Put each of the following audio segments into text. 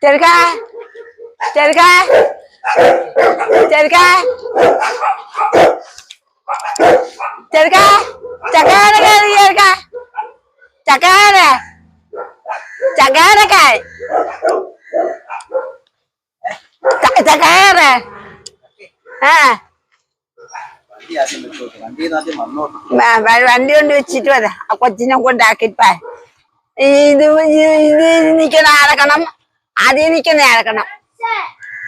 ചെറുക്കാ ചെറുക്കാ ചെറുക്കാ ചെറുക്കാ ചക്കാര ചെറുക്കാ ചക്കാര ചക്കാരക്കായ് ചക്കാര വണ്ടി കൊണ്ട് വെച്ചിട്ട് വരാം ആ കൊച്ചിനെ കൊണ്ടാക്കിട്ട് ഇത് നിക്കണ അടക്കണം അതിൽ നിക്കണ അടക്കണം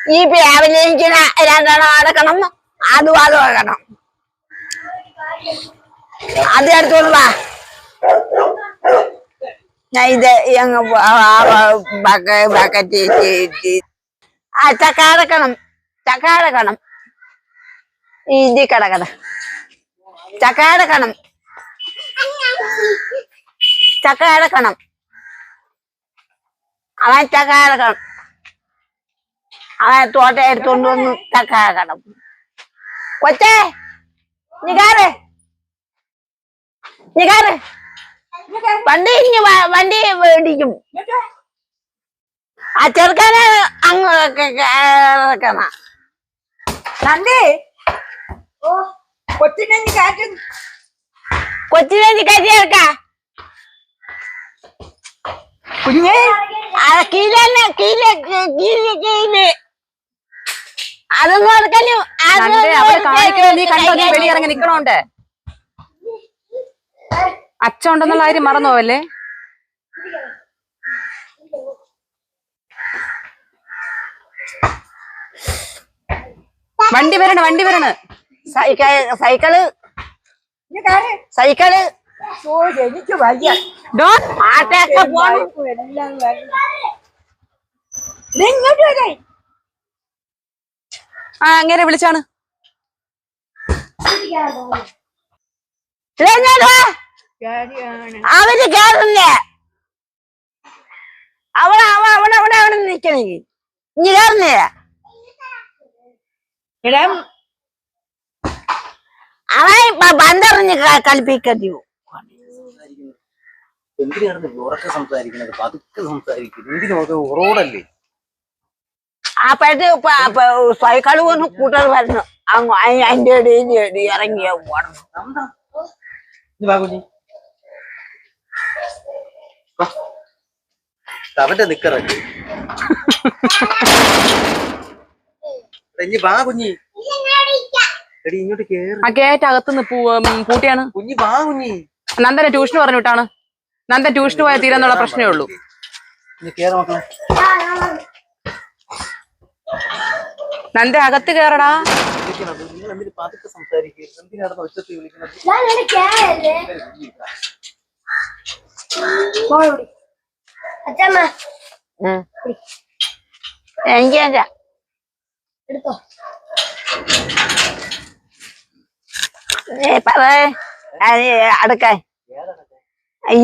ഈ രാവിലെ നിക്കണ രണ്ടെണ്ണം അടക്കണം അതും അടക്കണം അത് എടുത്തോളൂ വാ ഞാൻ ഇത് ബക്കറ്റ് ആ ചക്ക അടക്കണം ചക്ക അടക്കണം ഇതി കിടക്കണം ചക്ക അടക്കണം ചക്ക അടക്കണം അവൻ ചക്ക അടക്കണം അവൻ തോട്ട എടുത്തോണ്ട് വന്ന് ചക്ക അടക്കണം കൊച്ചേ നികാറ് നികാറ് വണ്ടി വണ്ടി മേടിക്കും ആ ചെറുക്കാനെ അങ്ങ് ഇറക്കണം നന്ദി കൊച്ചിനെ കാറ്റ് കൊച്ചിനെ കയറ്റി ഇറക്കാം കുഞ്ഞേ കീഴന്നെ കീഴ് അതൊന്നും എടുക്കലും നീ കണ്ടോ നീ വെളിയിറങ്ങി നിക്കണോണ്ട് അച്ഛൻ ഉണ്ടെന്നുള്ള കാര്യം മറന്നോവല്ലേ വണ്ടി വരണ സൈക്കിള് സൈക്കിള് എനിക്ക് വയ്യ ആട്ടൊക്കെ പോണം ഇങ്ങോട്ട് വരേ ആ അങ്ങനെ വിളിച്ചാണ് അവര് കേറുന്നേ അവിടെ നിക്കണേ ഇനി കേറുന്നേ അവൻ ബന്ധറിഞ്ഞ് കളിപ്പിക്കൂ എന്തിനാണ് ഉറക്കെ സംസാരിക്കുന്നത് പതുക്കെ സംസാരിക്കുന്നത് എന്തിനൊക്കെ ഉറോടല്ലേ അപ്പോഴത്തെ സൈക്കിള് വന്ന് കൂട്ടർ വരണം അതിന്റെ ഇടയിൽ ഇറങ്ങിയ പോണം അവന്റെ നിക്കറല്ലേ വാ കുഞ്ഞി എടി ഇങ്ങോട്ട് കേറി ആ ഗേറ്റ് അകത്തുനിന്ന് പൂട്ടിയാണ് കുഞ്ഞി വാ കുഞ്ഞി നന്ദനെ ട്യൂഷന് പറഞ്ഞു വിട്ടാണ് നന്ദൻ ട്യൂഷന് പോയാൽ തീരാന്നുള്ള പ്രശ്നമേ ഉള്ളൂ കേറ മക്കളെ നന്ദ അകത്ത് കേറടാ പതുക്കെ സംസാരിക്കുക എന്തിനാണ് ഒച്ചത്തിൽ വിളിക്കുന്നത് എനിക്ക് എടുത്തോ പറ അടുക്കാൻ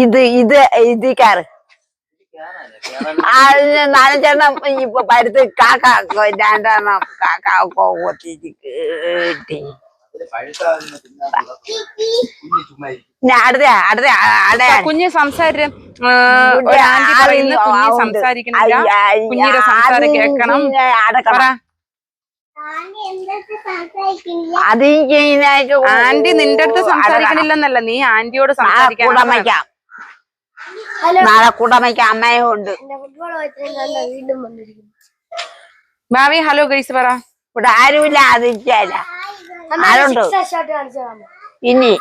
ഇത് കാറ് നാലഞ്ചെണ്ണം ഇപ്പൊ പരുത്ത് കാക്ക രണ്ടെണ്ണം കാക്ക കൊത്തിട്ട് കേട്ടി കുഞ്ഞ് സംസാരം സംസാരിക്കണില്ല കുഞ്ഞിന്റെ സംസാരം കേക്കണം ആന്റി നിന്റെ അടുത്ത് സംസാരിക്കണില്ലെന്നല്ല നീ ആന്റിയോട് സംസാരിക്കാം നാളെ കൂടമയ്ക്ക് അമ്മയും ഉണ്ട് ഭാവി ഹലോ ഗൈസ് പറ ഇവിടെ ആരുമില്ല അതില്ല ആരുണ്ട് ഇനി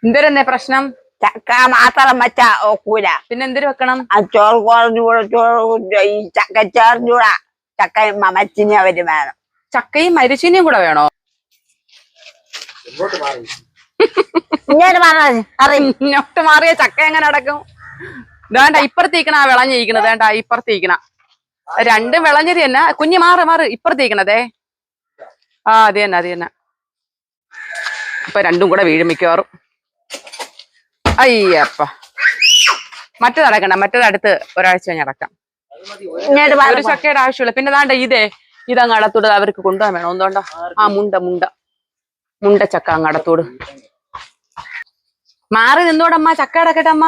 എന്തരെന്നെ പ്രശ്നം ചക്ക മാത്രം വെച്ചാ ഒക്കൂല പിന്നെ എന്തിനു വെക്കണം ആ ചോറ് കുറഞ്ഞൂടെ ചോറ് ഈ ചക്കച്ചോറിഞ്ഞൂടാ ചക്കയും മച്ചിനി അവര് വേണം ചക്കയും മരിച്ചിനിയും കൂടെ വേണോ ഇങ്ങോട്ട് മാറി ഇങ്ങോട്ട് മാറിയ ചക്ക എങ്ങനെ അടക്കും വേണ്ട ഇപ്പുറത്തേക്കണ ആ വിളഞ്ഞിരിക്കണത് വേണ്ട ഇപ്പുറത്തേക്കണ രണ്ടും വിളഞ്ഞത് തന്നെ കുഞ്ഞ് മാറ് ഇപ്പുറത്തേക്കണതേ ആ അത് തന്നെ അപ്പൊ രണ്ടും കൂടെ വീഴും മിക്കവാറും അയ്യപ്പ മറ്റേത് അടക്കണ്ട മറ്റേത് അടുത്ത് ഒരാഴ്ച കഴിഞ്ഞ് അടക്കാം ഒരു ചക്കയുടെ ആവശ്യമുള്ള പിന്നെ ദാണ്ട ഇതങ്ങ് അടത്തോട് അവർക്ക് കൊണ്ടുപോകാൻ വേണം എന്തുകൊണ്ടാ ആ മുണ്ട ചക്ക അങ്ങ് അടത്തോട് മാറി നിന്നോടമ്മ ചക്ക അടക്കട്ടെ അമ്മ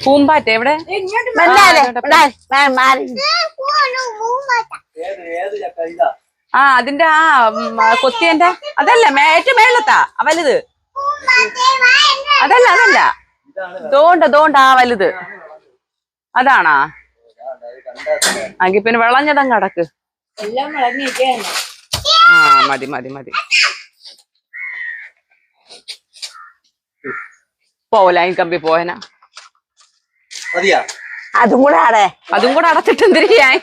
പൂമ്പാറ്റ എവിടെ? ഇങ്ങോട്ട് മെല്ലാതെ മാറി ഏത് ചക്ക ഇതാ? ആ അതിന്റെ ആ കൊത്തിയന്റെ അതല്ല ഏറ്റവും മേളത്താ ആ വലുത്. അതല്ല ദോണ്ട ആ വലുത് അതാണാ? അങ്കി പിന്നെ വിളഞ്ഞതങ്ങ് അടക്ക്. എല്ലാം വളർന്നിരിക്കുകയാണ്. ആ മതി പോവലായി കമ്പി പോയനാ. മതിയാ? അതും കൂടെ ആടെ അതും കൂടെ അടച്ചിട്ട് എന്തിരിക്കാൻ?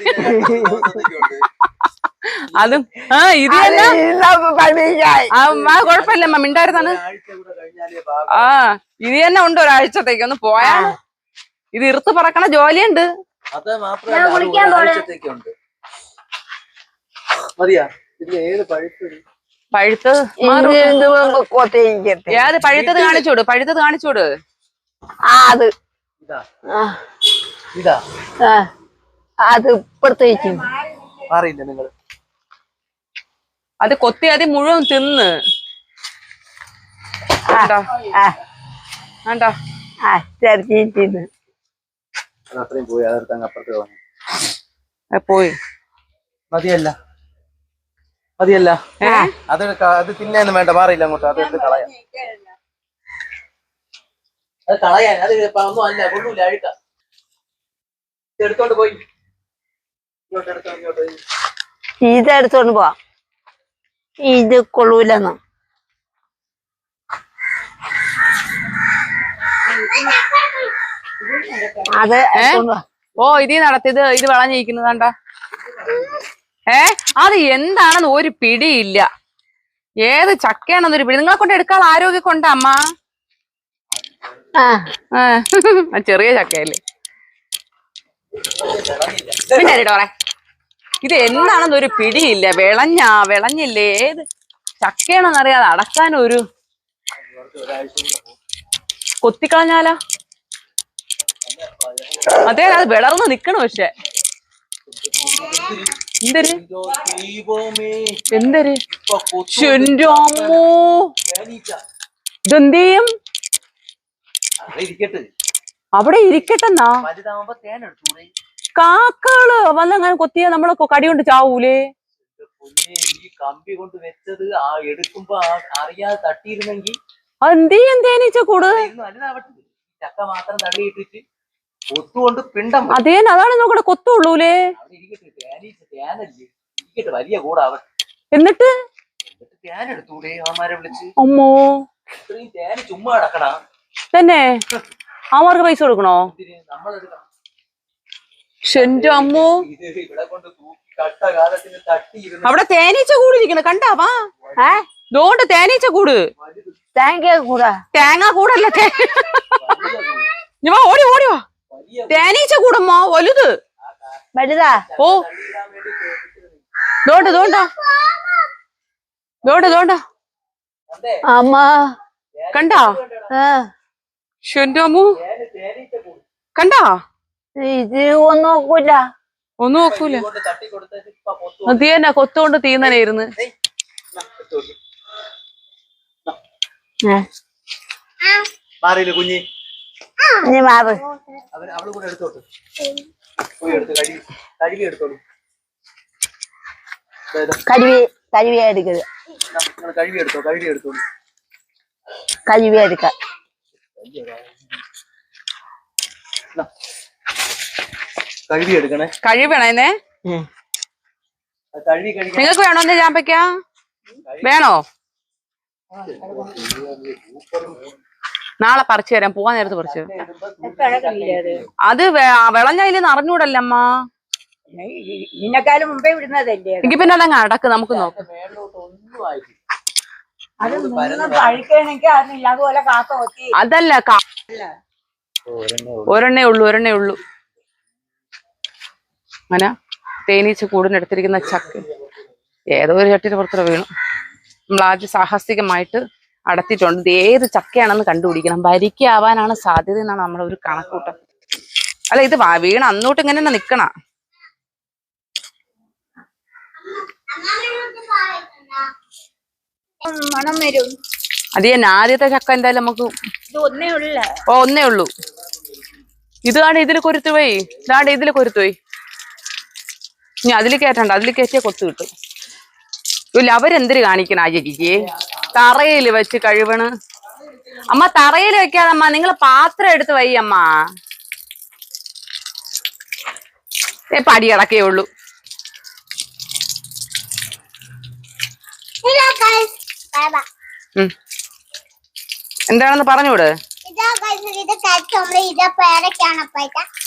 അതും ഇത് തന്നെ കൊഴപ്പില്ലമ്മ മിണ്ടായിരുന്നാണ്. ആ ഇത് തന്നെ ഉണ്ട് ഒരാഴ്ചത്തേക്ക്. ഒന്ന് പോയാ ഇത് ഇറുത്ത് പറക്കണ ജോലിയുണ്ട്. അത് മാത്രമല്ല ഒരാഴ്ചത്തേക്കുണ്ട്. മതിയാ? ഇതിൽ ഏത് പഴുത്തത്? പഴുത്തത് കൊത്തേക്കട്ടെ. ഏത് പഴുത്തത് കാണിച്ചോട്? പഴുത്തത് കാണിച്ചോട്. അത് ഇതാ ഇതാ അത് ഇപ്പഴത്തേക്ക് മാറിയില്ല നിങ്ങള്? അത് കൊത്തി അത് മുഴുവൻ തിന്ന് കണ്ടോ? കണ്ടോ? ചെറുതീന്ന് അത് അത്രയും പോയി. അതെടുത്ത് അപ്പുറത്ത് വന്നു. പോയി. മതിയല്ല അത് തിന്നാനും വേണ്ട. മാറിയില്ല അങ്ങോട്ട്. അത് എടുത്ത് കളയാം. അത് കളയാൻ അത് ഒന്നും അല്ല. കൊള്ളൂല. അഴുക്ക. എടുത്തോണ്ട് പോയി. ഇങ്ങോട്ട് ഇതെടുത്തോണ്ട് പോവാ. ഇത് കൊള്ളൂലെന്ന്. അത് ഓ ഇതീ നടത്തിയത്. ഇത് വിളഞ്ഞിരിക്കുന്നത് കണ്ട. അത് എന്താണെന്ന് ഒരു പിടിയില്ല. ഏത് ചക്കയാണെന്നൊരു പിടി. നിങ്ങളെ കൊണ്ട് എടുക്കാൻ ആരോഗ്യം കൊണ്ടാ അമ്മ? ചെറിയ ചക്കയല്ലേ. പിന്നെ പറയാ ഇത് എന്താണെന്നൊരു പിടിയില്ല. വിളഞ്ഞില്ലേ. ഏത് ചക്കയാണെന്നറിയാതെ അടക്കാനൊരു കൊത്തിക്കളഞ്ഞാലോ? അതെ അത് വിളർന്ന് നിക്കണു. പക്ഷെ എന്തൊരു അമ്മോ ഇതെന്ത് ചെയ്യും? അവിടെ ഇരിക്കട്ടെന്നാ. കാക്കകള് വന്നങ്ങനെ കൊത്തിയാ നമ്മളെ കടി കൊണ്ട് ചാവൂലേ? ഈ കമ്പി കൊണ്ട് വെച്ചത് എടുക്കുമ്പോ അറിയാതെ തട്ടിയിരുന്നെങ്കിൽ അതെന്ത് ചെയ്യും? തേനീച്ച കൂട് ചക്ക മാത്രം തള്ളിയിട്ടിട്ട് കൊത്തുകൊണ്ട് പിണ്ടം. അതേ അതാണ് നോക്കടെ കൊത്തുള്ളൂലേ. ഇരിക്കട്ടെ വലിയ കൂടാവട്ടെ. എന്നിട്ട് തേൻ എടുത്തൂടെ? അവന്മാരെ വിളിച്ച്. അമ്മോ ഇത്രയും തേന് ചുമ്മാ അടക്കണ തന്നെ. അവന്മാർക്ക് പൈസ കൊടുക്കണോ? നമ്മളെടുക്കണം. എന്റെ അമ്മോ ഇവിടെ കൊണ്ട് തൂക്കി കഷ്ടകാലത്തിന് തട്ടിയിരുന്നു. അവിടെ തേനീച്ച കൂടിരിക്കണ കണ്ടാവാ? ദോണ്ട് തേനീച്ച കൂട്. തേങ്ങ കൂടല്ല. ഓടി വാ. തേനീച്ച കൂടമ്മോ വലുത് വലുതാ. ഓ ദോണ്ട അമ്മ കണ്ടാ? എന്റെ അമ്മു കണ്ടാ? ഇത് ഒന്നും നോക്കൂല. ഒന്നും നോക്കൂല. അത് തന്നെ കൊത്തുകൊണ്ട് തീന്നനായിരുന്നു. മാറിയില്ല കുഞ്ഞി. നീ മാറ്. അവള് കൂടെ എടുത്തോട്ട് പോയി. എടുത്ത് കഴുകി എടുത്തോളൂ. കഴുവി എടുക്കുക. കഴുകി എടുത്തോളൂ. കഴുവി എടുക്ക. കഴുകി എടുക്കണേ. കഴിവേണേ. നിങ്ങൾക്ക് വേണോ ചാമ്പയ്ക്ക? വേണോ? നാളെ പറിച്ചു തരാം. പോവാൻ നേരത്ത് പറിച്ചു തരാം. അത് വിളഞ്ഞയില്ലെന്ന് അറിഞ്ഞൂടല്ലമ്മ. ഇതിനെക്കാളും മുമ്പേ വിടുന്നതല്ലേ? എങ്കിൽ പിന്നെ അതങ്ങ് അടക്ക്. നമുക്ക് നോക്കാം. അത് പഴിക്കണമെങ്കിൽ അതില്ല. അതുപോലെ കാക്ക കൊത്തി. അതല്ല ഒരെണ്ണേ ഉള്ളൂ. അങ്ങനെ തേനീച്ച കൂടിനെടുത്തിരിക്കുന്ന ചക്ക ഏതോ ഒരു ചട്ടിയുടെ പുറത്ത് വീണു. നമ്മൾ ആദ്യം സാഹസികമായിട്ട് അടത്തിയിട്ടുണ്ട്. ഇത് ഏത് ചക്കയാണെന്ന് കണ്ടുപിടിക്കണം. ഭരിക്കാവാനാണ് സാധ്യത എന്നാണ് നമ്മളെ ഒരു കണക്കൂട്ടം. അല്ല ഇത് വീണ അന്നോട്ട് ഇങ്ങനെ തന്നെ നിക്കണ. മണം വരും. അത് തന്നെ ആദ്യത്തെ ചക്ക എന്തായാലും നമുക്ക് ഇത് ഒന്നേ ഉള്ള. ഒന്നേ ഉള്ളൂ. ഇത് കാണി ഇതിൽ കൊരുത്തു പോയി. ഇതാണ്ട് ഇതിൽ കൊരുത്തു പോയി. ഇനി അതിൽ കയറ്റണ്ട, അതിൽ കയറ്റിയ കൊത്തു കിട്ടും. ഇല്ല അവരെന്തിര് കാണിക്കണ ആ ചേച്ചിക്ക്? തറയിൽ വെച്ച് കഴിവണ്. അമ്മ തറയിൽ വെക്കാതമ്മ, നിങ്ങൾ പാത്രം എടുത്ത് വൈ അമ്മ. പടി കിടക്കേ ഉള്ളൂ. എന്താണെന്ന് പറഞ്ഞൂട്.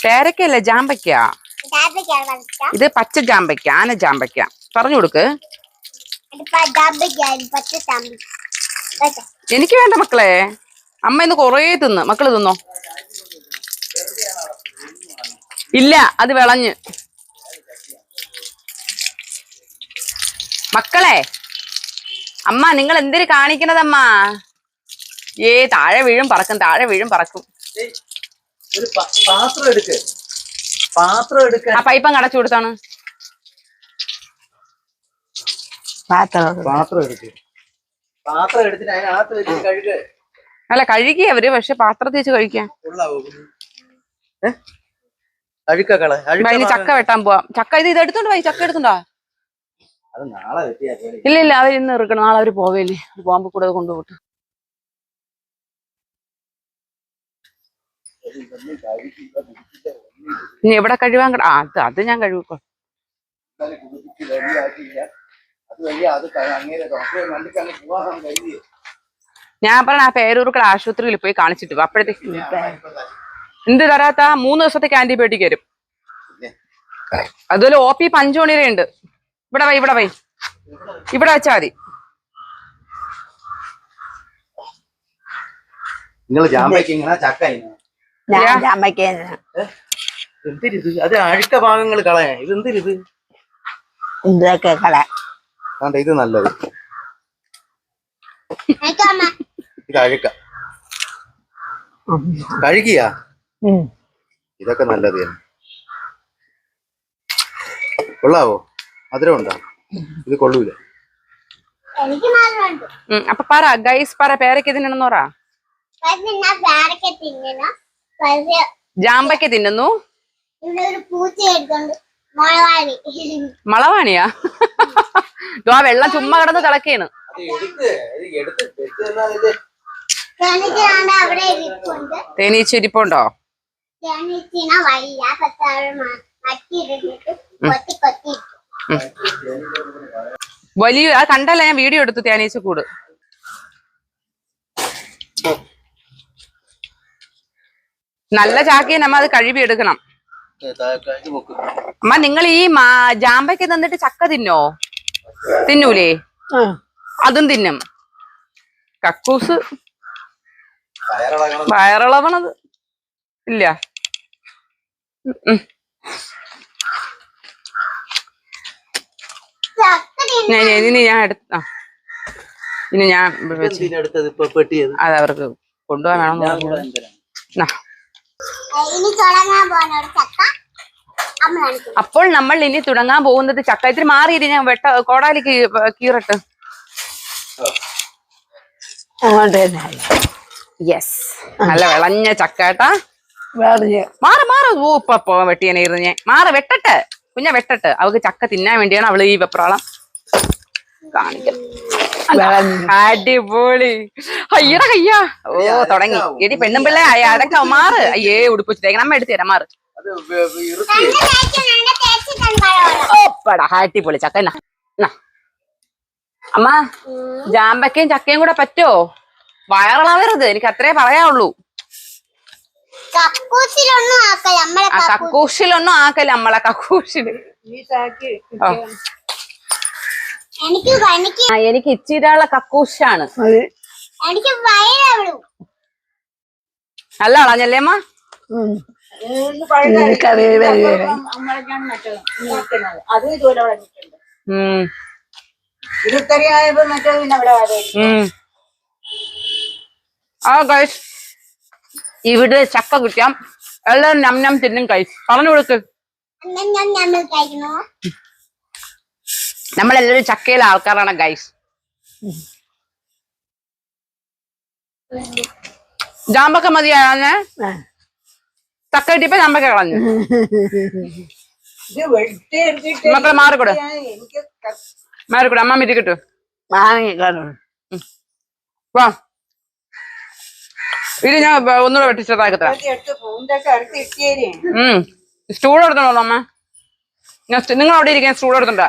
പേരക്കല്ല, ജാമ്പയ്ക്ക. ഇത് പച്ച ജാമ്പയ്ക്ക, ആന ജാമ്പയ്ക്ക. പറഞ്ഞു കൊടുക്ക്. എനിക്ക് വേണ്ട മക്കളെ, അമ്മ ഇന്ന് കൊറേ തിന്ന്. മക്കള് തിന്നോ? ഇല്ല, അത് വിളഞ്ഞ്. മക്കളെ, അമ്മ നിങ്ങൾ എന്തിനു കാണിക്കണതമ്മ? താഴെ വീഴും പറക്കും, താഴെ വീഴും പറക്കും. ഒരു പാത്രം എടുക്ക്, പാത്രം എടുക്ക. ആ പൈപ്പം കടച്ചു കൊടുത്താണ്. പാത്രം എടുക്ക്, പാത്രം എടുത്തിട്ട് അതിനകത്ത് വെച്ച് കഴുക. അല്ല കഴുകി അവര്, പക്ഷെ പാത്രത്തിൽ വെച്ച് കഴിക്കാം. അഴുക്കള അതിന് ചക്ക വെട്ടാൻ പോവാം. ചക്ക ഇത് എടുത്തോണ്ട് പോയി. ചക്ക എടുത്തോണ്ടാ? അത് നാളെ വെട്ടിയാ. ഇല്ല ഇല്ല, അവർ ഇന്ന് ഇറക്കണം. നാളെ അവര് പോവേലേ, പോകുമ്പോ കൂടെ കൊണ്ടുപോട്ട്. ഇനി എവിടെ കഴുകാൻ അത് ഞാൻ കഴുകിക്കോ. ഞാൻ പറഞ്ഞ ആ പേരൂർക്കട ആശുപത്രിയിൽ പോയി കാണിച്ചിട്ട് പോ. അപ്പോഴത്തേക്ക് എന്ത് തരാത്ത 3 ദിവസത്തേക്ക് ആന്റിബയോട്ടിക് വരും. അതുപോലെ OP 5 മണി വരെ ഉണ്ട്. ഇവിടെ വൈ, ഇവിടെ വൈ, ഇവിടെ വെച്ചാ മതി. നിങ്ങൾ ജാമ്പയ്ക്ക് ചക്ക എന്തിരിത്? അത് അഴുക്ക ഭാഗങ്ങൾ കളയാ. ഇത് എന്തിരിത്? ഇതൊക്കെ കളയാ. ഇത് നല്ലത്. ഇത് അഴുക്ക കഴുകിയാ. ഇതൊക്കെ നല്ലത് തന്നെ. കൊള്ളാവോ? മധുരം ഉണ്ടോ? ഇത് കൊള്ളൂല. അപ്പൊ പറ ഗൈസ്, പറ പേരയ്ക്ക തിന്നണെന്ന് പറ. ജാമ്പയ്ക്ക തിന്നുന്നു. മളവാണിയാ? വെള്ളം ചുമ്മാ കിടന്ന് തിളക്കാണ്. തേനീച്ചിരിപ്പുണ്ടോ? വലിയ അത് കണ്ടല്ല, ഞാൻ വീഡിയോ എടുത്തു. തേനീച്ച കൂട് നല്ല ചാക്കിയെ നമ്മ അത് കഴുകി എടുക്കണം. അമ്മ നിങ്ങൾ ഈ ജാമ്പയ്ക്ക് തന്നിട്ട് ചക്ക തിന്നോ? തിന്നൂലേ? അതും തിന്നും. കക്കൂസ് വയറിളവണത് ഇല്ല. ഇനി ഞാൻ ഇനി ഞാൻ അതവർക്ക് കൊണ്ടുപോകാൻ വേണം. അപ്പോൾ നമ്മൾ ഇനി തുടങ്ങാൻ പോകുന്നത് ചക്ക. ഇത്തിരി മാറിയിട്ട് ഞാൻ കോടാലിക്ക് കീറട്ട്. യെസ്, നല്ല വിളഞ്ഞ ചക്കേട്ടാ. മാറ് മാറ്. ഇപ്പൊ വെട്ടിയനായിരുന്നു ഞാൻ. മാറ്, വെട്ടട്ടെ കുഞ്ഞ, വെട്ടട്ടെ. അവൾക്ക് ചക്ക തിന്നാൻ വേണ്ടിയാണ് അവള് ഈ വെപ്രാളം കാണിക്കുന്നത്. അടിപൊളി. അയ്യട കയ്യാ. ഓ തുടങ്ങി. എടി പെണ്ണും പിള്ളേ അടക്ക. മാറ്. അയ്യേ ഉടുപ്പിച്ചിട്ടേക്ക് നമ്മ എടുത്തു തരാം. മാറ്. ഓപ്പടാ, അടിപൊളി ചക്ക. അമ്മ ജാമ്പക്കയും ചക്കയും കൂടെ പറ്റുമോ? വയറിളവരുത്, എനിക്ക് അത്രേ പറയാവുള്ളൂ. കക്കൂഷിലൊന്നും ആക്കല്ല നമ്മളെ. കക്കൂഷില് എനിക്ക് ഇച്ചിരിയുള്ള കക്കൂശാണ്. നല്ല കളഞ്ഞല്ലേ അമ്മ? ഇവിടെ ചക്ക കിട്ടാം. എല്ലാരും നം തിന്നും കഴിച്ചു. പറഞ്ഞു കൊടുക്ക്. നമ്മളെല്ലാരും ചക്കയിലെ ആൾക്കാരാണ് ഗൈസ്. ജാമ്പക്ക മതിയാ? ചക്ക കിട്ടിയപ്പോ ചമ്പക്ക കളഞ്ഞു. ഇത് വെട്ടി എടുത്തിട്ട് മക്കളെ മാറിക്കൂടെ എനിക്ക് മാറിക്കൂടെ അമ്മ മിറ്റി കിട്ടു. വാങ്ങിക്കാണോ വാ ഇത് ഞാൻ ഒന്നുകൂടെ വെട്ടിച്ചതാക്കി തരാം. എടുത്ത് പൂന്റെ ഒക്കെ അടുത്ത് ഇട്ടിയേരി. സ്റ്റൂൾ എടുത്തോളൂ അമ്മ. നിങ്ങൾ അവിടെ ഇരിക്കാൻ സ്റ്റൂൾ എടുത്തുണ്ടാ.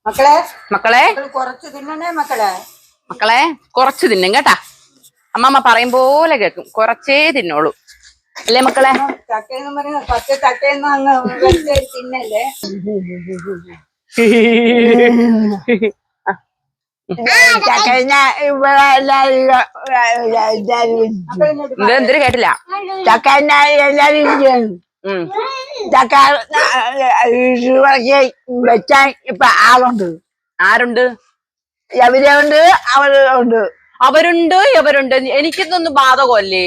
മക്കളെ മക്കളെ കുറച്ച് തിന്നണേ മക്കളെ. മക്കളെ കുറച്ച് തിന്നും കേട്ടാ. അമ്മമ്മ പറയും പോലെ കേക്കും. കുറച്ചേ തിന്നോളൂ അല്ലേ മക്കളെ? ചക്കയെന്ന് പറയുന്ന പച്ച ചക്കയെന്ന് അങ്ങ് വെച്ച് തിന്നല്ലേ. എന്തൊരു കേട്ടില്ല. ചക്ക എല്ലാരും ചക്ക വെച്ചാൻ ഇപ്പൊ ആളുണ്ട്. ആരുണ്ട്? എവരുണ്ട് അവരുണ്ട്. അവരുണ്ട് എവരുണ്ട്. എനിക്കിതൊന്നും ബാധകമല്ലേ.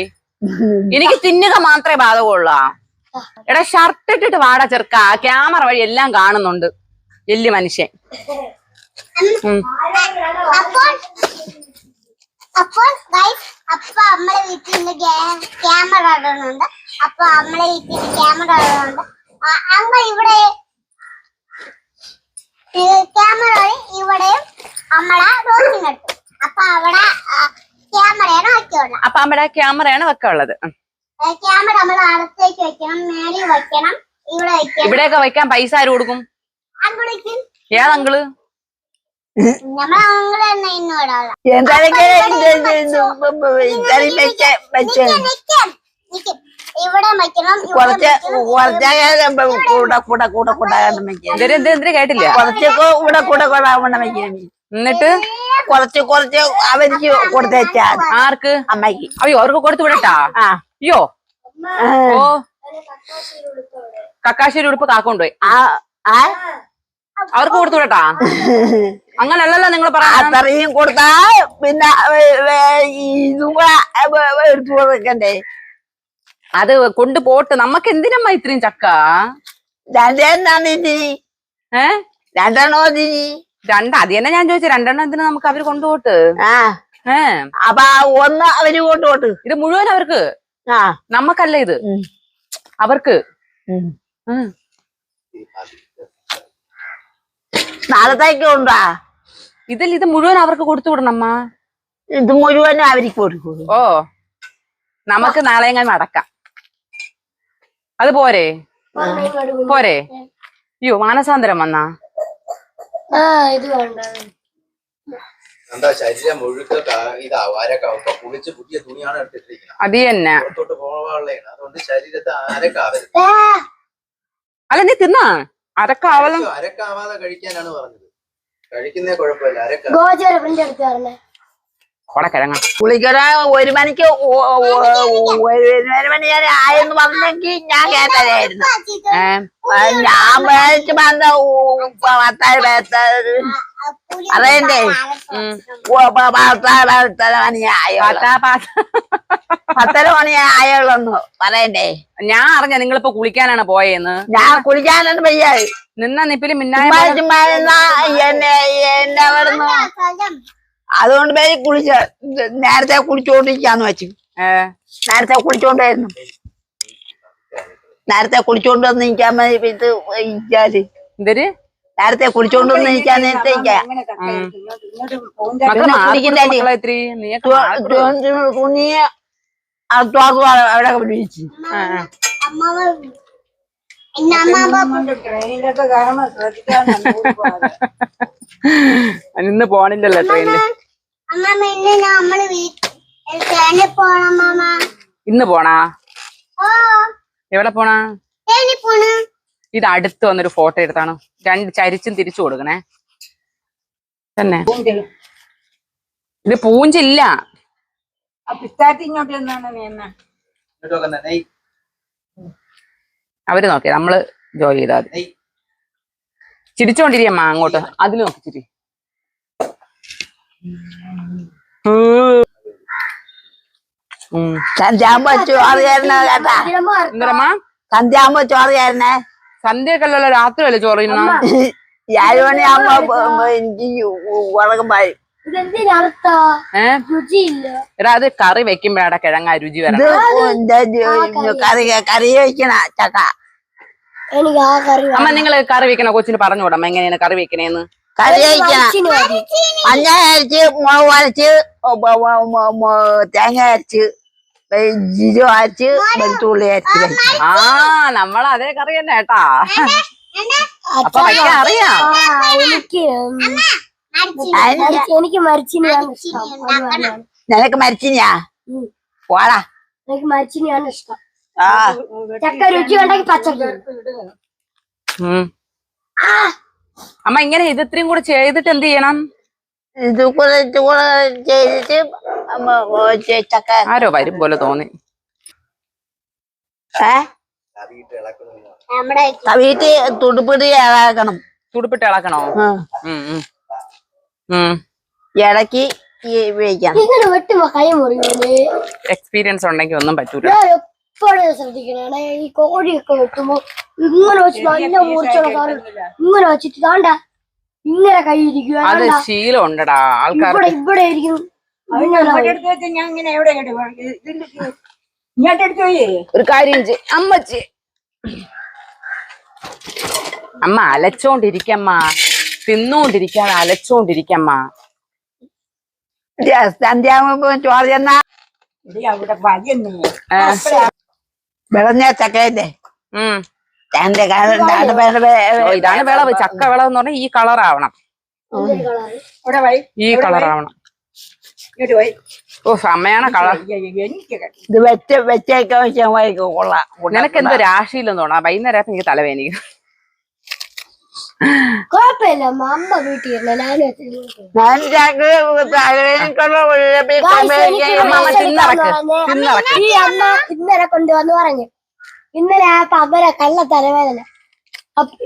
എനിക്ക് തിന്നുക മാത്രമേ ബാധകമുള്ള. എടാ ഷർട്ട് ഇട്ടിട്ട് വാടാ ചെറുക്ക. ക്യാമറ വഴി എല്ലാം കാണുന്നുണ്ട് വലിയ മനുഷ്യൻ. അപ്പോൾ അപ്പൊ നമ്മളെ വീട്ടിൽ ക്യാമറ ഇടുന്നുണ്ട്. അപ്പൊ നമ്മളെ വീട്ടിൽ ക്യാമറ ഇടുന്നുണ്ട്. അമ്മ ഇവിടെ ക്യാമറ ഇവിടെയും നമ്മളെ റോഡിനടുത്ത്. അപ്പൊ അവിടെ ക്യാമറയാണ് വെക്കുള്ളത്. അപ്പൊ അവിടെ ക്യാമറയാണ് വെക്കാനുള്ളത്. ക്യാമറ നമ്മൾ അടുത്തേക്ക് വെക്കണം, മേളിൽ വെക്കണം, ഇവിടെ വെക്കണം. ഇവിടെയൊക്കെ വെക്കാൻ പൈസ ആര് കൊടുക്കും? അങ്ങോട്ടേക്കും ഏതങ്കിള്? നമ്മളെ അങ്ങള് തന്നെ ഇന്നോടാണ്. ഇവിടെ വെക്കണം. കുറച്ച് എന്തിനാ കേട്ടില്ല. കുറച്ചൊക്കെ ഇവിടെ കൂടെ കൂടെ വയ്ക്കണം. എന്നിട്ട് കുറച്ച് അവർക്ക് കൊടുത്തേച്ചാ. ആർക്ക്? അമ്മയ്ക്ക്. അയ്യോ അവർക്ക് കൊടുത്തു വിടട്ടാ. അയ്യോ ഓ കക്കാശ്ശേരി ഉടുപ്പ് കാക്കൊണ്ടുപോയി. അവർക്ക് കൊടുത്തു വിടട്ടാ. അങ്ങനല്ലല്ലോ നിങ്ങൾ പറയാ. അത്രയും കൊടുത്താ പിന്നെ ഇതും കൂടെ എടുത്തു കൊടുക്കണ്ടേ. അത് കൊണ്ട് പോട്ട്. നമുക്ക് എന്തിനമ്മ ഇത്രയും ചക്ക? രണ്ടെണ്ണാണ് ഇതിന്. രണ്ടെണ്ണോ ഇതിന്? അത് തന്നെ ഞാൻ ചോദിച്ചു. രണ്ടെണ്ണം എന്തിനാ നമുക്ക് അവര് കൊണ്ടുപോട്ട്? അപ്പൊ ഒന്ന് അവര് കൊണ്ടുപോട്ട്. ഇത് മുഴുവൻ അവർക്ക്. നമ്മക്കല്ല ഇത്, അവർക്ക്. നാളത്തേക്ക് ഉണ്ടാ ഇതിൽ ഇത് മുഴുവൻ അവർക്ക് കൊടുത്തു വിടണമ്മ. ഇത് മുഴുവനും അവർക്ക് കൊടുക്കും. ഓ നമുക്ക് നാളെ ഞാൻ നടക്കാം. അത് പോരെ പോരെ? അയ്യോ മാനസാന്തരം വന്നാ. എന്താ ശരീരം മുഴുക്ക ഇതാവും. അരക്കാവും. കുളിച്ച് പുതിയ തുണിയാണ് എടുത്തിട്ടിരിക്കുന്നത്. അത് തന്നെ. പുറത്തോട്ട് പോകാനുള്ളതാണ്. അതുകൊണ്ട് ശരീരത്തെ അരക്കാവരുത്. അല്ല നീ തിന്നാ അരക്കാവലം. അരക്കാവാതെ കഴിക്കാനാണ് പറഞ്ഞത്. കഴിക്കുന്നേ കുഴപ്പമില്ല. അരക്ക കൊടക്കിഴങ്ങ കുളിക്കണ 1 മണിക്ക് 1 മണി വരെ ആയെന്ന് പറഞ്ഞെങ്കിൽ ഞാൻ കേട്ടതായിരുന്നു. ഞാൻ മേടിച്ച് വന്ന 10 മണി ആയുള്ളൂ പറയണ്ടേ. ഞാൻ അറിഞ്ഞ നിങ്ങളിപ്പോ കുളിക്കാനാണ് പോയെന്ന്. ഞാൻ കുളിക്കാനാണ് പയ്യായി നിന്ന നിപ്പില് മിന്നായ എന്നെ അവിടുന്ന്. അതുകൊണ്ട് പോയി കുളിച്ച നേരത്തെ കുളിച്ചോണ്ടിരിക്കാന്ന് വെച്ചു. നേരത്തെ കുളിച്ചോണ്ടായിരുന്നു. നേരത്തെ കുളിച്ചോണ്ട് വന്ന് നിൽക്കാൻ മതി. ഇത് ഇരിക്കാല് എന്തര് നേരത്തെ കുളിച്ചോണ്ട് വന്ന് നിൽക്കാൻ നേരത്തെ തുണിയെ അവിടെ പിടിച്ചു. ട്രെയിനിലൊക്കെ കാരണം ശ്രദ്ധിക്കാൻ ഇന്ന് പോണില്ലല്ലോ ട്രെയിനില്. ഇന്ന് പോണാ? എവിടെ പോണാ? ഇത് അടുത്ത് വന്നൊരു ഫോട്ടോ എടുത്താണ്. 2 ചരിച്ചും തിരിച്ചു കൊടുക്കണേ തന്നെ. ഇത് പൂഞ്ചില്ല. ഇങ്ങോട്ട് എന്നാണ് അവര് നോക്കിയ നമ്മള് ജോലി ചെയ്താൽ മതി. ചിരിച്ചോണ്ടിരിയമ്മ അങ്ങോട്ട്. അതിൽ നോക്കി ചിരി. ഞാൻ വെച്ചു അത് കേട്ടാ. എന്തരമ്മ സന്ധ്യയാകുമ്പോ ചോറ് ചേരണേ. സന്ധ്യക്കല്ലല്ലോ രാത്രിയല്ലേ ചോറ് തിന്നണം. 7 മണിയാകുമ്പോ എനിക്ക് ഉറക്കം പായും. എടാ അത് കറി വെക്കുമ്പോഴാടെ കിഴങ്ങ രുചി വരണം. കറി വെക്കണ ചക്ക. അമ്മ നിങ്ങള് കറി വെക്കണ കൊച്ചിന് പറഞ്ഞുകൂടമ്മ എങ്ങനെയാണ് കറി വെക്കണേന്ന്. കറി വെക്കണം. മഞ്ഞ അരച്ച്, മുളക് അരച്ച്, തേങ്ങ അരച്ച്, ജീരകം അരച്ച്, വെളുത്തുള്ളി അരച്ച് വെക്കണം. ആ നമ്മളതേ കറി തന്നെ കേട്ടാ. അപ്പൊ വെക്കാൻ അറിയാം. എനിക്ക് മരിച്ചിനെയാണ് ഇഷ്ടം. നിനക്ക് മരിച്ചിനാ പോടാ. എനിക്ക് മരിച്ചിനെയാണ് ഇഷ്ടം. ആ ചക്ക രുചി ഉണ്ടെങ്കിൽ പച്ചക്ക്. അമ്മ ഇങ്ങനെ ഇത് ഇത്രയും കൂടെ ചെയ്തിട്ട് എന്ത് ചെയ്യണം? ഇത് കൂടെ ചെയ്തിട്ട് ചക്ക ആരോ വരും പോലെ തോന്നി. തവിയിട്ട് തുടുപ്പിടി ഇളക്കണം. തുടുപ്പിട്ട് ഇളക്കണോ? ഇളക്കി ഉപയോഗിക്കണം. ഇങ്ങനെ വെട്ടുമ്പോ കൈ മുറിയൂലേ? എക്സ്പീരിയൻസ് ഉണ്ടെങ്കിൽ ഒന്നും പറ്റൂല. എപ്പോഴും ശ്രദ്ധിക്കണേ. ഈ കോഴിയൊക്കെ വെട്ടുമ്പോ ഇങ്ങനെ വെച്ച് നല്ല മൂർച്ചയുള്ള സാധനം ഇങ്ങനെ വെച്ചിട്ട് താണ്ട ഇങ്ങനെ കൈ ഇരിക്കുക. അത് ശീലം ഉണ്ടടാ ആൾക്കാർ. ഇവിടെ ഇരിക്കും. എടുത്ത് വെച്ച് ഞാൻ ഇങ്ങനെ എവിടെ ഇങ്ങോട്ട് എടുത്തു പോയേ. ഒരു കാര്യം അമ്മച്ചി അമ്മ അലച്ചോണ്ടിരിക്കമ്മ, തിന്നോണ്ടിരിക്കാതെ അലച്ചോണ്ടിരിക്കമ്മ. സന്ധ്യാകുമ്പോ ചോറ് ചെന്നാ അവിടെ വയ്യെന്നേ വിളഞ്ഞ ചക്കയല്ലേ. ഇതാണ് വിളവ്. ചക്ക വിളവ് എന്ന് പറഞ്ഞാൽ ഈ കളറാവണം. അവിടെ വൈ ഈ കളറാവണം. ഇങ്ങോട്ട് പോയി. ഓ അമ്മയാണ് കളർ. എനിക്ക് ഇത് വെച്ചേക്കാൻ കൊള്ളാം. നിനക്ക് എന്തോ രാശിയില്ലെന്ന് തോന്നാ. വൈകുന്നേരം എനിക്ക് തലവേദന. കുഴപ്പമില്ല അമ്മ വീട്ടിൽ ഈ അമ്മ ഇന്നലെ കൊണ്ടുവന്ന് പറഞ്ഞു. ഇന്നലെ അവരെ കള്ള തലവേദന.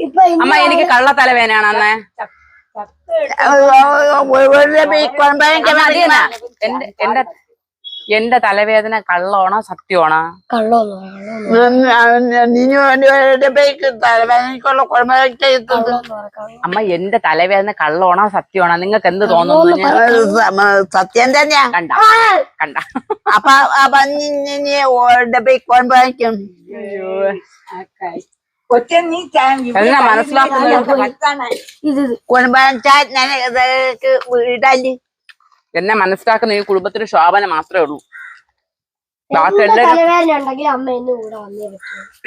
ഇപ്പൊ അമ്മ എനിക്ക് കള്ള തലവേദനയാണ് അന്ന്. എന്റെ തലവേദന കള്ളോണോ സത്യമാണോ? അമ്മ എന്റെ തലവേദന കള്ളോണോ സത്യമാണോ? നിങ്ങൾക്ക് എന്ത് തോന്നുന്നു? സത്യം തന്നെയാ. കണ്ട കണ്ട അപ്പൊ കൊച്ചൻ നീ ഇടല് എന്നെ മനസ്സിലാക്കുന്ന ഈ കുടുംബത്തിന് ശോഭന മാത്രമേ ഉള്ളൂ. ബാക്കി എല്ലാവരും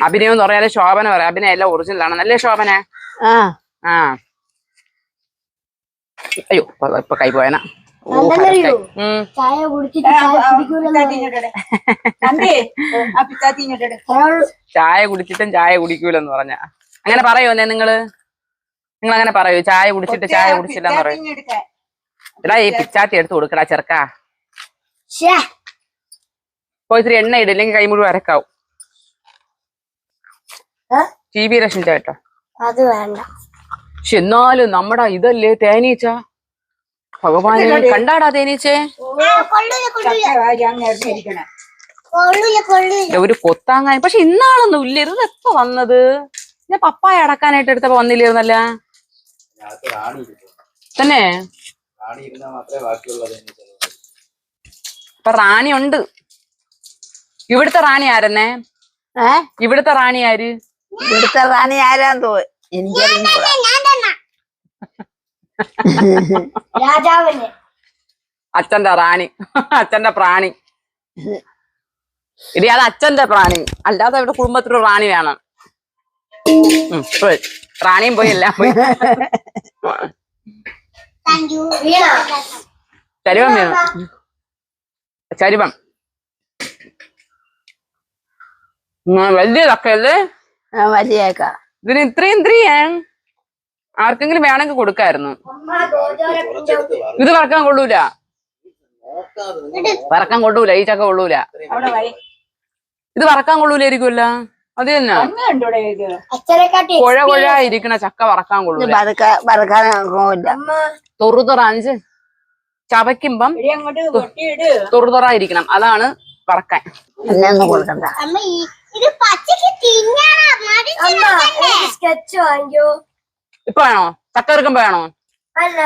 അഭിനയം എന്ന് പറയാതെ ശോഭന പറയാം. അഭിനയം എല്ലാം ഒറിജിനൽ ആണ്. നല്ല ശോഭന. ആ അയ്യോ ഇപ്പൊ കൈ പോയന. ചായ കുടിച്ചിട്ടും ചായ കുടിക്കൂലെന്ന് പറഞ്ഞ അങ്ങനെ പറയുമോ? നിങ്ങൾ അങ്ങനെ പറയൂ? ചായ കുടിച്ചിട്ട് ചായ കുടിച്ചില്ലെന്ന് പറയും. എടാ ഈ പിച്ചാത്തി എടുത്ത് കൊടുക്കടാ ചെറുക്കാ. പോയി ഇത്തിരി എണ്ണ ഇടില്ലെങ്കിൽ കൈ മുഴുവൻ അരക്കാവും. TV രക്ഷം ചേട്ടോ. അത് വേണ്ട. പക്ഷെ എന്നാലും നമ്മുടെ ഇതല്ലേ തേനീച്ച. ഭഗവാനെ കണ്ടാടാ തേനീച്ചേ. ഒരു കൊത്താങ്ങാൻ. പക്ഷെ ഇന്നാളൊന്നും ഇല്ലായിരുന്നു. ഇത് എപ്പോ വന്നത്? ഞാൻ പപ്പായ അടക്കാനായിട്ട് എടുത്തപ്പോ വന്നില്ലായിരുന്നല്ല തന്നെ. ഇപ്പൊ റാണി ഉണ്ട്. ഇവിടുത്തെ റാണി ആരെന്നേ? ഇവിടുത്തെ റാണി ആര്? ഇവിടുത്തെ റാണി ആരാന്ന് തോന്നി എനിക്കറിഞ്ഞൂടാ. രാജാവിനെ അച്ഛന്റെ റാണി, അച്ഛന്റെ പ്രാണി. ഇനി അത് അച്ഛന്റെ പ്രാണി, അല്ലാതെ ഇവിടെ കുടുംബത്തിലൊരു റാണി വേണം. റാണിയും പോയി എല്ലാം പോയി. ചരുവം വേണം. ചരുവം വലിയ ചക്കയല്ലേ? വലിയേക്ക. ഇതിന് ഇത്രയും ആർക്കെങ്കിലും വേണമെങ്കിൽ കൊടുക്കായിരുന്നു. ഇത് വറക്കാൻ കൊള്ളൂല. വറക്കാൻ കൊള്ളൂല. ഈ ചക്ക കൊള്ളൂല. ഇത് വറക്കാൻ കൊള്ളൂലായിരിക്കുമല്ല. അത് തന്നെ കൊഴ ഇരിക്കണ ചക്ക വറക്കാൻ കൊള്ളൂല. തൊറുതൊറ ചവയ്ക്കുമ്പം തൊറുതൊറ ഇരിക്കണം. അതാണ് വറക്കാൻ. അമ്മ ഇത് പച്ചക്ക് തിന്നണം മടിച്ചിടല്ലേ സ്കെച്ച് വാങ്ങിയോ ഇപ്പൊ വേണോ? ചക്ക എടുക്കുമ്പോ വേണോ? അല്ല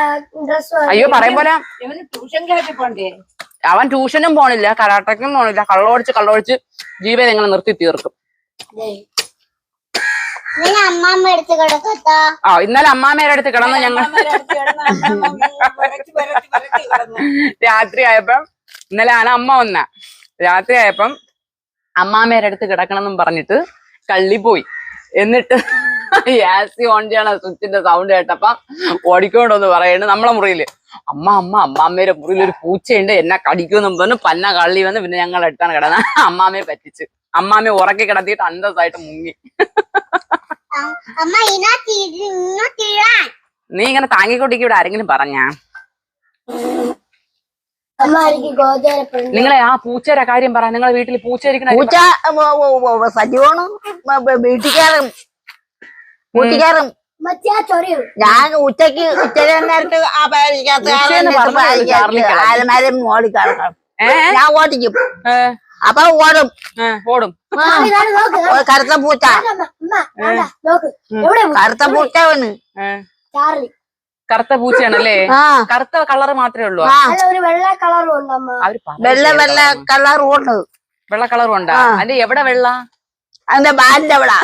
ഡ്രസ് അയ്യോ പറയും പോലെ ഇവന് ട്യൂഷൻ ക്ലാസ്സിൽ പോണ്ടേ? അവൻ ട്യൂഷനും പോണില്ല, കരാട്ടയ്ക്കും പോണില്ല. കള്ളൊടിച്ച് ജീവിതം എങ്ങനെ നിർത്തി തീർക്കും. ഇന്നലെ അമ്മാമ്മ എടുത്ത് കിടക്കത്താ. ഇന്നലെ അമ്മാമ്മയുടെ അടുത്ത് കിടന്ന് ഞങ്ങൾ രാത്രിയായപ്പം, ഇന്നലെയാണ് അമ്മ വന്ന, രാത്രിയായപ്പം അമ്മാമ്മയുടെ അടുത്ത് കിടക്കണമെന്നും പറഞ്ഞിട്ട് കള്ളി പോയി. എന്നിട്ട് യാസി ഓൺ ചെയ്യണ സ്വിച്ചിന്റെ സൗണ്ട് കേട്ടപ്പം ഓടിക്കൊണ്ടോന്ന് പറയണ്ട് നമ്മളെ മുറിയില്. അമ്മാമ്മയുടെ മുറിയിൽ ഒരു പൂച്ചയുണ്ട്, എന്നെ കടിക്കുമെന്നും പറഞ്ഞു പന്ന കള്ളി വന്ന് പിന്നെ ഞങ്ങൾ എടുത്താണ് കിടന്ന. അമ്മാമ്മയെ പറ്റിച്ച് അമ്മാമ്മയെ ഉറക്കി കിടത്തിയിട്ട് അന്തസ്സായിട്ട് മുങ്ങി. നീ ഇങ്ങനെ താങ്ങിക്കൊണ്ടിരിക്കും ഇവിടെ ആരെങ്കിലും പറഞ്ഞാ? നിങ്ങളെ ആ പൂച്ചയുടെ കാര്യം പറ. നിങ്ങളെ വീട്ടിൽ പൂച്ച ഇരിക്കണ? പൂച്ച സജീവണ് വീട്ടിക്കാറും കൂട്ടിക്കാറും. ഞാൻ ഉച്ചക്ക് നേരത്ത് ആ ആലമാരും മോളി കിടക്കണം. ഞാൻ ഓടിക്കും, അപ്പൊ ഓടും. കറുത്ത പൂച്ച, കറുത്ത പൂച്ചവന് കറുത്ത പൂച്ചയാണല്ലേ? കറുത്ത കളറ് മാത്രമേ ഉള്ളൂ? വെള്ള കളറും ഉണ്ട് അമ്മ. വെള്ള കളറും ഉണ്ട്. വെള്ള കളറും ഉണ്ടാ? അതിന്റെ എവിടെ വെള്ള? അതിന്റെ ബാലിന്റെ എവിടാ?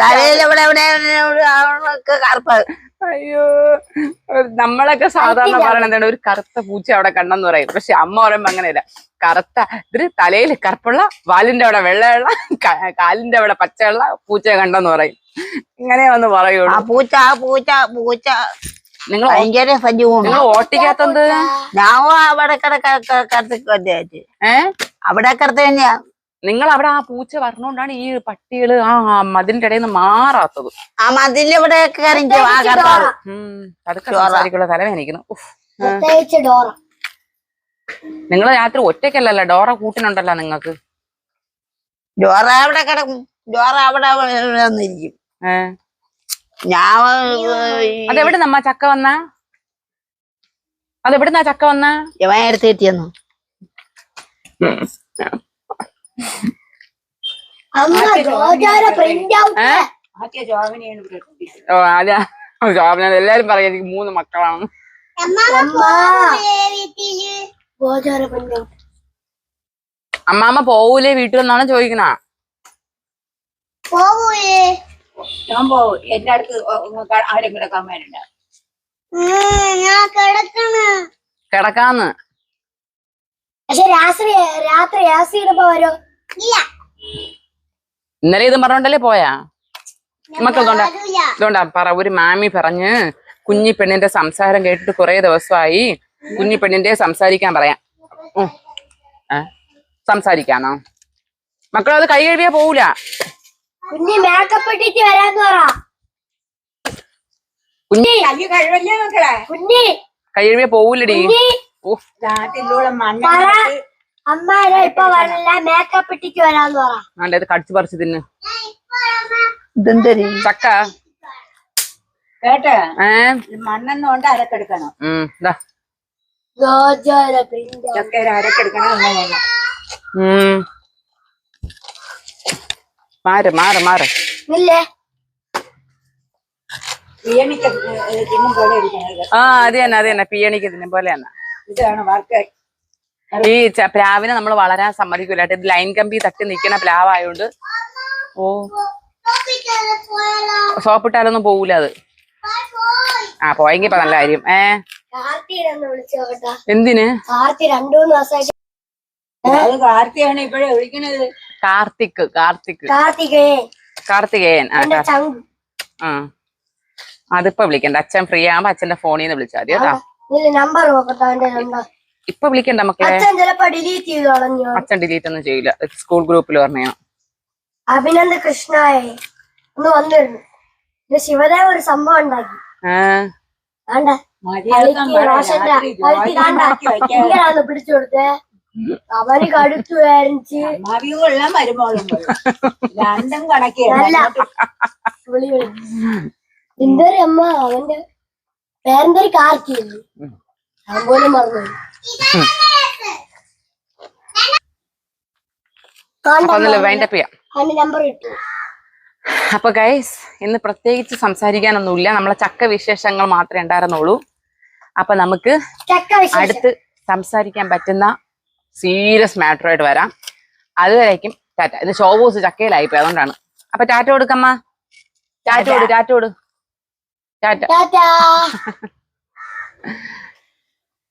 തലയിലെവിടെ കറുപ്പ്. അയ്യോ, നമ്മളൊക്കെ സാധാരണ പറയണ എന്താണ്, ഒരു കറുത്ത പൂച്ച അവിടെ കണ്ടെന്ന് പറയും. പക്ഷെ അമ്മ പറയുമ്പോ അങ്ങനെയല്ല. കറുത്ത ഇതിന് തലയിൽ കറുപ്പുള്ള, വാലിന്റെ അവിടെ വെള്ളയുള്ള, കാലിന്റെ അവിടെ പച്ചയുള്ള പൂച്ചയെ കണ്ടെന്ന് പറയും. ഇങ്ങനെ ഒന്ന് പറയുള്ളൂ. പൂച്ച പൂച്ച പൂച്ച നിങ്ങൾ ഭയങ്കര സജീവമാണ്. നിങ്ങൾ ഓട്ടിക്കാത്തത്? ഞാൻ അവിടെ കറുത്ത് അവിടെ കറുത്ത് തന്നെയാ. നിങ്ങൾ അവിടെ ആ പൂച്ച പറഞ്ഞോണ്ടാണ് ഈ പട്ടികള് ആ മതിലിന്റെ ഇടയിൽ നിന്ന് മാറാത്തത്. ആ മതിലിവിടെ അതൊക്കെ തലവേനിക്കുന്നു. നിങ്ങൾ രാത്രി ഒറ്റയ്ക്കല്ലല്ലോ, ഡോറ കൂട്ടിനുണ്ടല്ലോ നിങ്ങൾക്ക്. ഡോറ അവിടെ കിടക്കും, ഡോറ അവിടെ വന്നിരിക്കും. ഞാൻ അതെവിടെ നമ്മ ചക്ക വന്ന? അതെവിടുന്നാ ചക്ക വന്ന? ഇവൻ എടുത്ത് കിട്ടിയെന്നു. എല്ലാരും പറയാം എനിക്ക് 3 മക്കളാണ്. അമ്മാമ്മ പോവൂലേ വീട്ടിൽ നിന്നാണ് ചോദിക്കണ? ഞാൻ പോവും. എന്റെ അടുത്ത് ആരും കിടക്കാൻ വേണ്ട. കിടക്കാന്ന്. പക്ഷെ രാത്രി ആസിടുമ്പോ വരോ? ഇന്നലെ ഇതും പറഞ്ഞോണ്ടല്ലേ പോയാ? ഇതുകൊണ്ടാ പറ. ഒരു മാമി പറഞ്ഞ് കുഞ്ഞി പെണ്ണിന്റെ സംസാരം കേട്ടിട്ട് കുറെ ദിവസമായി, കുഞ്ഞി പെണ്ണിന്റെ സംസാരിക്കാൻ പറയാം. സംസാരിക്കാനോ? മക്കളത് കൈ കഴുകിയാ പോവൂല. കുഞ്ഞി മേക്കപ്പ് ഇട്ടിട്ട് വരാന്ന് പറ. കുഞ്ഞി കഴിവല്ലേ മക്കളെ? കുഞ്ഞി കൈ കഴുകിയാ പോവൂലടി. അമ്മ ഇപ്പൊ വരല്ല, മേക്കപ്പ് ഇട്ടിട്ട് വരാന്ന് പറ. ഇത് കടിച്ചു പറിച്ചു തിന്ന്. ഇതെന്തരി ചക്ക കേട്ടോ? മണ്ണെണ്ണ കൊണ്ട് അരക്കെടുക്കണം. ചക്കര അരക്കെടുക്കണം. മാറ് മാറ് മാറ്. ഇല്ലേ അത് തന്നെ പിയണിക്ക് തിന്നും പോലെ തന്നെ. ഇതാണ് വർക്ക്. ഈ പ്ലാവിനെ നമ്മൾ വളരാൻ സമ്മതിക്കൂല. ഇത് ലൈൻ കമ്പി തട്ടി നിൽക്കുന്ന പ്ലാവായോണ്ട് സോപ്പിട്ടാലൊന്നും പോവൂല അത്. പോയെങ്കി ഇപ്പൊ നല്ല കാര്യം. എന്തിന്? കാർത്തികേയൻ. അതിപ്പോ വിളിക്കണ്ട. അച്ഛൻ ഫ്രീ ആകുമ്പോ അച്ഛന്റെ ഫോണിൽ നിന്ന് വിളിച്ചാൽ മതി കേട്ടോ. ഇപ്പൊ വിളിക്കണ്ട മക്കളെ. അച്ഛൻ ഡിലീറ്റ് ഒന്നും ചെയ്യില്ല. സ്കൂൾ ഗ്രൂപ്പിൽ പറഞ്ഞ അഭിനന്ദ കൃഷ്ണായ ഒന്ന് വന്നിരുന്നു. ശിവദേവ ഒരു സംഭവം ഉണ്ടാക്കി. പിടിച്ചു കൊടുത്തേ. അവന് കടുത്തു വേരിച്ച് രണ്ടും കണക്കില്ല. എന്തൊരു അമ്മ, അവന്റെ പേരെന്തൊരു കാർത്തിയല്ലേ, ഞാൻ പോലും മറന്നു. അപ്പൊ ഒന്നല്ല വൈൻഡപ്പ് ചെയ്യാം. അവന്റെ നമ്പർ കിട്ടി. അപ്പൊ ഗൈസ് ഇന്ന് പ്രത്യേകിച്ച് സംസാരിക്കാനൊന്നുമില്ല, നമ്മളെ ചക്ക വിശേഷങ്ങൾ മാത്രമേ ഉണ്ടായിരുന്നുള്ളൂ. അപ്പൊ നമുക്ക് ചക്ക വിശേഷം. അടുത്ത് സംസാരിക്കാൻ പറ്റുന്ന സീരിയസ് മാറ്ററായിട്ട് വരാം. അതുവരേക്കും ടാറ്റ. ഇത് ഷോബൂസ് ചക്കയിലായിപ്പോയി, അതുകൊണ്ടാണ്. അപ്പൊ ടാറ്റ കൊടുക്കമ്മ. ടാറ്റ കൊടു. ടാറ്റ. ടാറ്റാ.